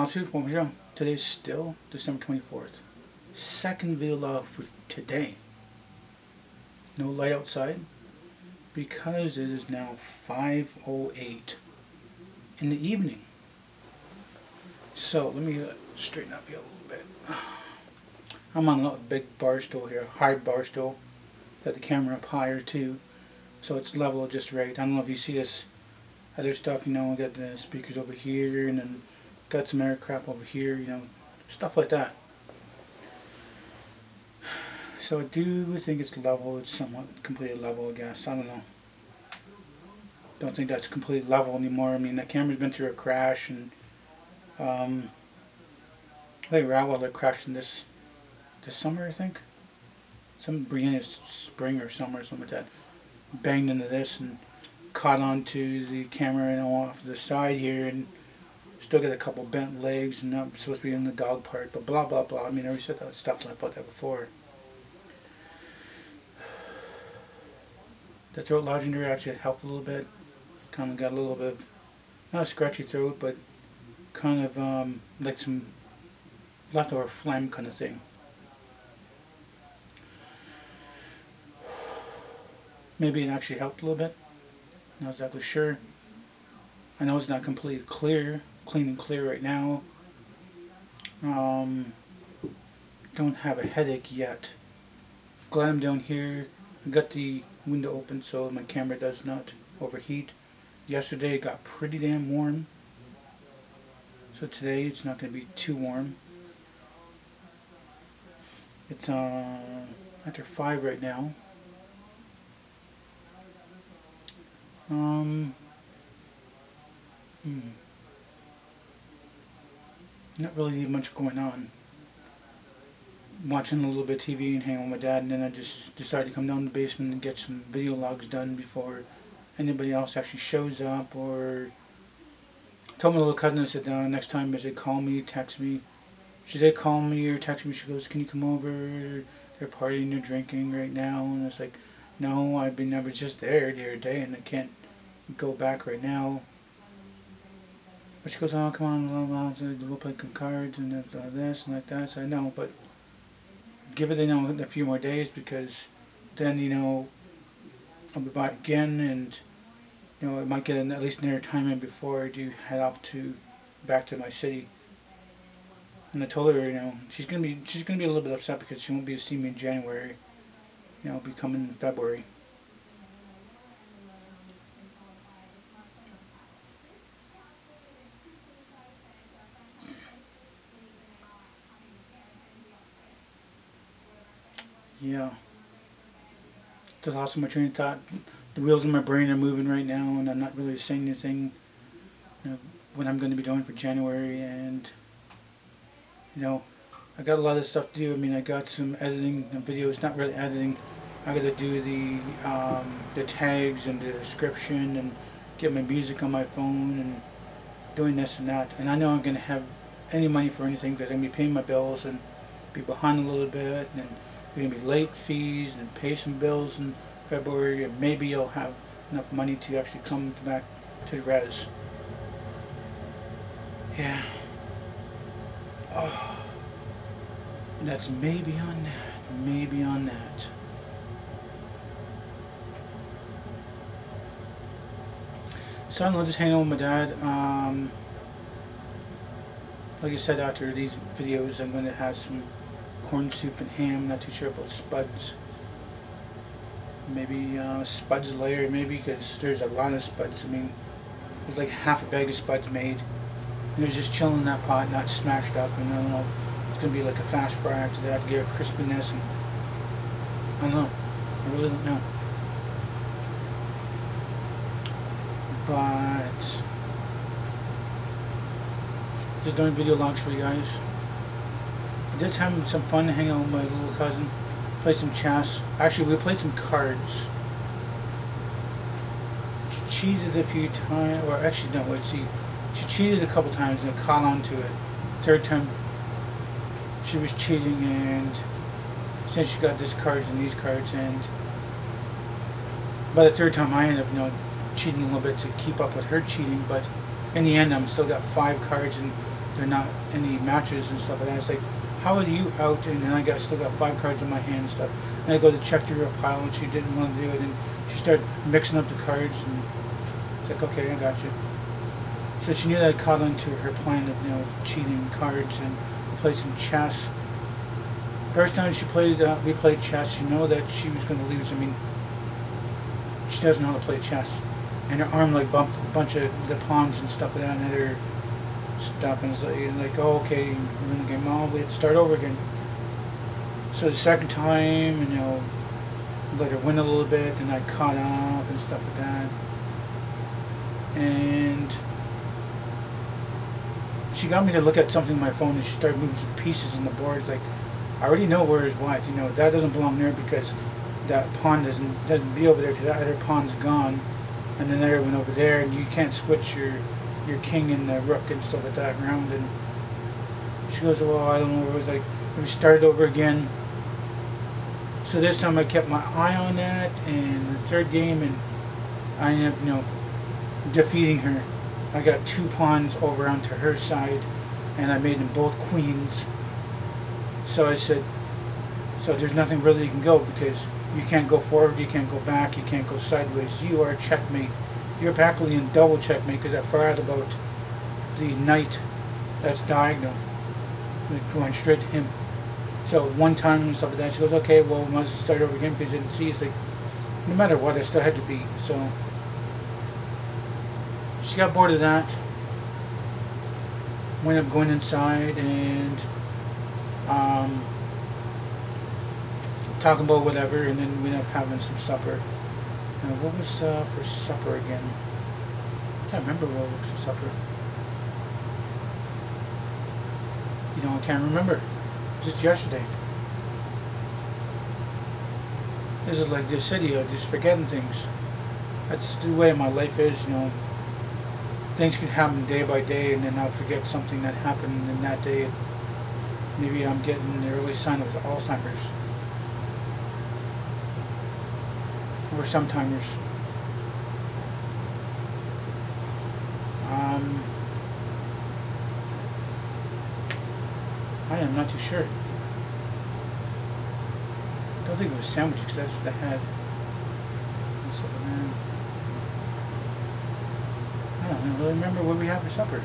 LostHeartPhoenixWolf. Today's still December 24th. Second video log for today. No light outside because it is now 5:08 in the evening. So let me straighten up here a little bit. I'm on a big bar stool here, high bar stool. Got the camera up higher too, so it's level just right. I don't know if you see this other stuff, you know, I got the speakers over here and then got some air crap over here, you know, stuff like that. So I do think it's level, it's somewhat completely level, I guess. I don't know. Don't think that's completely level anymore. I mean, that camera's been through a crash, and I think Ravel crashed in this summer, I think. Some beginning of spring or summer or something like that. Banged into this and caught onto the camera, you know, off the side here, and still got a couple bent legs, and I'm supposed to be in the dog part, but blah blah blah. I mean, I already said that stuff about that before. The throat lozenges actually helped a little bit. Kind of got a little bit of, not a scratchy throat, but kind of like some leftover phlegm kind of thing. Maybe it actually helped a little bit. Not exactly sure. I know it's not completely clear, clean and clear right now. Don't have a headache yet. Glad I'm down here. I got the window open so my camera does not overheat. Yesterday it got pretty damn warm. So today it's not going to be too warm. It's after 5 right now. Not really much going on. Watching a little bit of TV and hanging with my dad, and then I just decided to come down to the basement and get some video logs done before anybody else actually shows up. Or told my little cousin, I said, next time they call me, text me. She did call me or text me. She goes, "Can you come over? They're partying, they're drinking right now." And I was like, "No, I was just there the other day, and I can't go back right now." But she goes, "Oh, come on, blah, blah, we'll play some cards and this and like that." So I know, but give it, you know, a few more days, because then, you know, I'll be back again, and you know, I might get at least another time in before I do head off back to my city. And I told her, you know, she's gonna be a little bit upset because she won't be able to see me in January. You know, I'll be coming in February. Yeah. Just lost my train of thought. The wheels in my brain are moving right now, and I'm not really saying anything, you know, what I'm going to be doing for January. And you know, I got a lot of stuff to do. I mean, I got some editing and videos, not really editing. I got to do the tags and the description and get my music on my phone and doing this and that. And I know I'm going to have any money for anything because I'm going to be paying my bills and be behind a little bit, and going to be late fees and pay some bills in February, and maybe you'll have enough money to actually come back to the res. Yeah. Oh. That's maybe on that. Maybe on that. So I don't know, just hang out with my dad. Like I said, after these videos I'm going to have some corn soup and ham. Not too sure about spuds. Maybe spuds later, maybe, because there's a lot of spuds. I mean, there's like half a bag of spuds made, and it's just chilling in that pot, not smashed up. And I don't know, it's gonna be like a fast fry after that to get a crispiness. And I don't know. I really don't know. But just doing video logs for you guys. Just having some fun hanging out with my little cousin, play some chess. Actually, we played some cards. She cheated a few times, or actually no, let's see. She cheated a couple times and caught on to it. Third time she was cheating, and since she got this cards and these cards, and by the third time I ended up, you know, cheating a little bit to keep up with her cheating. But in the end, I'm still got 5 cards, and there are not any matches and stuff like that. It's like, how are you out? And then I still got 5 cards in my hand and stuff. And I go to check through her pile, and she didn't want to do it, and she started mixing up the cards, and it's like, okay, I got you. So she knew that I caught on to her plan of, you know, cheating cards and play some chess. First time we played chess, she knew that she was going to lose. I mean, she doesn't know how to play chess. And her arm like bumped a bunch of the pawns and stuff like that, and her stuff, and it's like, oh, okay, we're in the game. Oh, we have to start over again. So the second time, you know, let her win a little bit, and I caught up and stuff like that. And she got me to look at something on my phone, and she started moving some pieces in the board. It's like, I already know where is what. You know, that doesn't belong there because that pawn doesn't be over there because that other pawn's gone, and then the other one over there, and you can't switch your king and the rook and stuff like that around. And she goes, well, I don't know. It was like, we started over again. So this time I kept my eye on that, and the third game, and I ended up, you know, defeating her. I got 2 pawns over onto her side, and I made them both queens. So I said, so there's nothing really you can go, because you can't go forward, you can't go back, you can't go sideways. You are checkmate. You're practically in double checkmate, because I forgot about the knight that's diagonal, going straight to him. So one time and stuff like that, she goes, okay, well, we must start over again, because I didn't see. It's like, no matter what, I still had to beat. So she got bored of that. Went up going inside and talking about whatever, and then we ended up having some supper. What was for supper again? I can't remember what was for supper. You know, I can't remember. Just yesterday. This is like this city of just forgetting things. That's the way my life is, you know. Things can happen day by day, and then I'll forget something that happened in that day. Maybe I'm getting the early sign of Alzheimer's. Or sometimers. I am not too sure. I don't think it was sandwiches, because that's what I had. I don't really remember what we had for supper.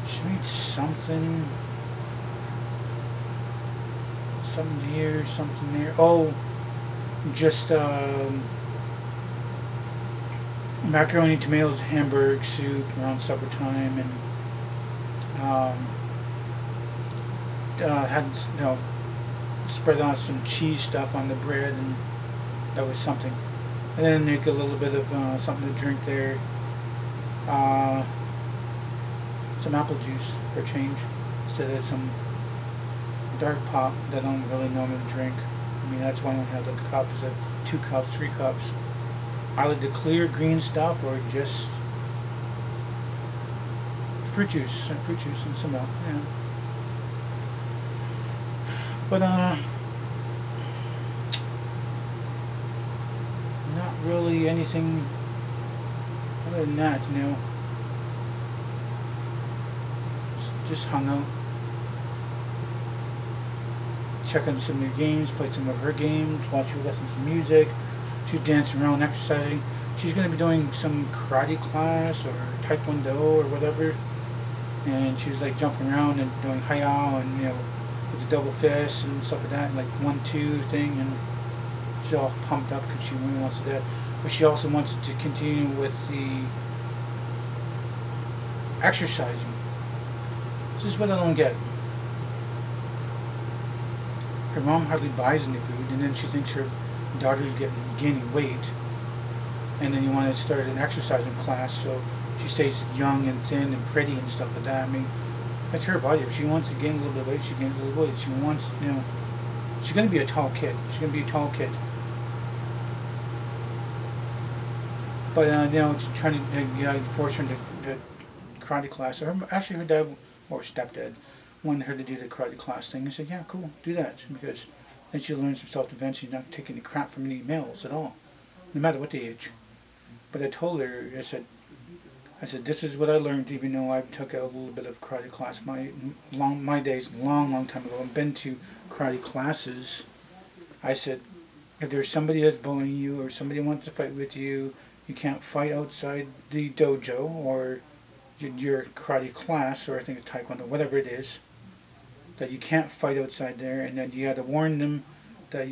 Sweet something. Something here, something there. Oh, just macaroni, tomatoes, hamburger soup around supper time, and had, you know, spread on some cheese stuff on the bread, and that was something. And then make a little bit of something to drink there. Some apple juice for change, instead of some dark pop that I don't really normally drink. I mean, that's why I don't have the cups, 2 cups, 3 cups. Either the clear green stuff or just fruit juice and some milk. Yeah. But not really anything other than that, you know. Just hung out. Check on some new games, played some of her games, watch her listen to some music. She's dancing around, exercising. She's going to be doing some karate class or taekwondo or whatever. And she's like jumping around and doing hi-ya and, you know, with the double fist and stuff like that, like 1-2 thing. And she's all pumped up because she really wants to do that. But she also wants to continue with the exercising. This is what I don't get. Her mom hardly buys any food, and then she thinks her daughter's gaining weight, and then you want to start an exercising class so she stays young and thin and pretty and stuff like that. I mean, that's her body. If she wants to gain a little bit of weight, she gains a little weight. She wants, you know, she's going to be a tall kid. She's going to be a tall kid. But, you know, trying to force her into karate class. Actually, her dad or stepdad wanted her to do the karate class thing. I said, yeah, cool, do that, because then she'll learn some self-defense. She's not taking any crap from any males at all, no matter what the age. But I told her, I said, I said, this is what I learned, even though I took a little bit of karate class my days, long time ago. I've been to karate classes. I said, if there's somebody that's bullying you or somebody wants to fight with you, you can't fight outside the dojo or your karate class, or I think it's taekwondo, whatever it is, that you can't fight outside there, and then you have to warn them that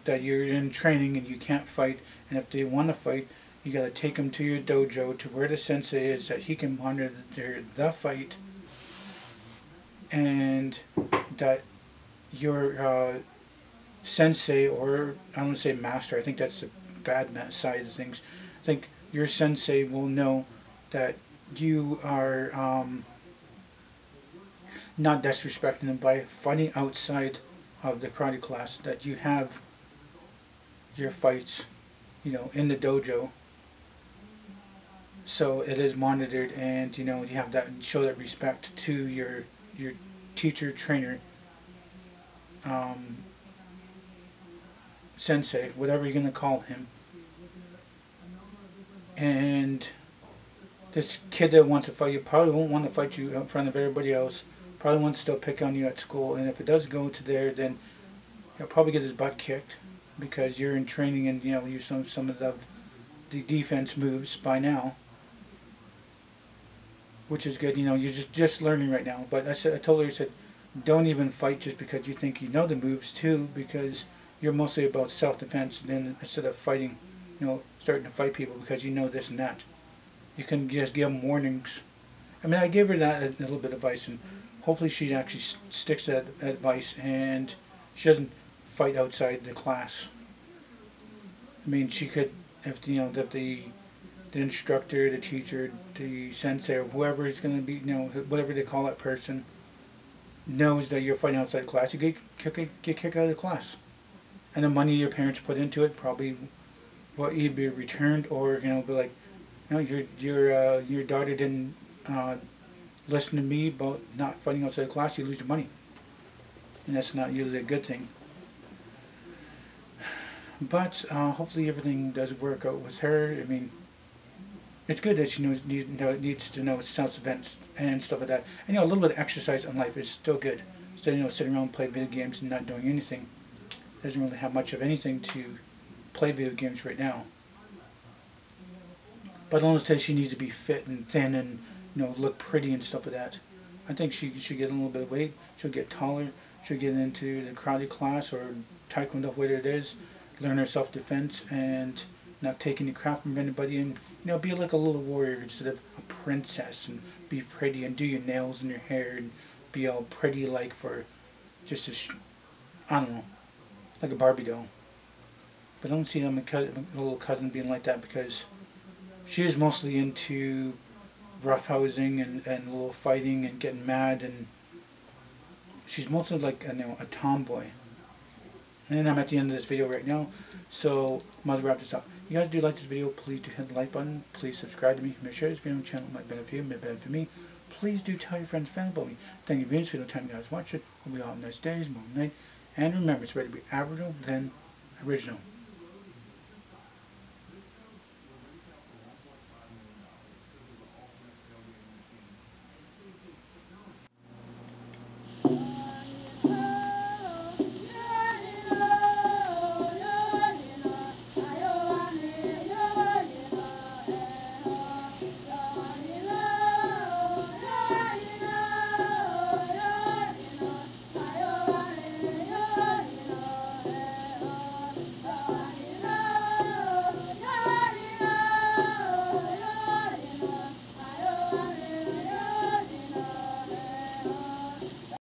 that you're in training and you can't fight, and if they want to fight, you got to take them to your dojo to where the sensei is, that he can monitor the fight, and that your sensei, or I don't want to say master, I think that's the bad side of things. I think your sensei will know that you are not disrespecting them by fighting outside of the karate class, that you have your fights, in the dojo. So it is monitored, and you have that, show that respect to your teacher, trainer, sensei, whatever you're going to call him. And this kid that wants to fight you probably won't want to fight you in front of everybody else, probably wants to still pick on you at school, and if it does go to there, then he'll probably get his butt kicked because you're in training and use some of the defense moves by now, which is good. You're just learning right now. But I told her, I said, don't even fight just because you think you know the moves too, because you're mostly about self-defense. Then instead of fighting, starting to fight people because you know this and that, you can just give them warnings. I mean, I gave her that a little bit of advice, and hopefully she actually sticks to that advice and she doesn't fight outside the class. I mean, she could, if the instructor, the teacher, the sensei, or whoever is going to be, whatever they call that person, knows that you're fighting outside the class, you get kicked out of the class. And the money your parents put into it probably will either be returned, or be like, your daughter didn't listen to me about not fighting outside the class, you lose your money. And that's not usually a good thing. But hopefully everything does work out with her. I mean, it's good that she needs to know self-defense and stuff like that. And a little bit of exercise in life is still good. Instead of sitting around playing video games and not doing anything. Doesn't really have much of anything to play video games right now. But I don't say she needs to be fit and thin and look pretty and stuff like that. I think she should get a little bit of weight. She'll get taller. She'll get into the karate class or taekwondo, whatever it is. Learn her self-defense and not take any crap from anybody, and be like a little warrior instead of a princess, and be pretty and do your nails and your hair and be all pretty like for just I don't know, like a Barbie doll. But I don't see my little cousin being like that, because she is mostly into roughhousing and a little fighting and getting mad, and she's mostly like a tomboy. And I'm at the end of this video right now, so might as well wrap this up. You guys do like this video, please do hit the like button. Please subscribe to me. Make sure this video on the channel might benefit you, might benefit me. Please do tell your friends and family about me. Thank you for this video. Time you guys watch it. Hope you all have nice days, morning, night. And remember, it's better to be Aboriginal than original.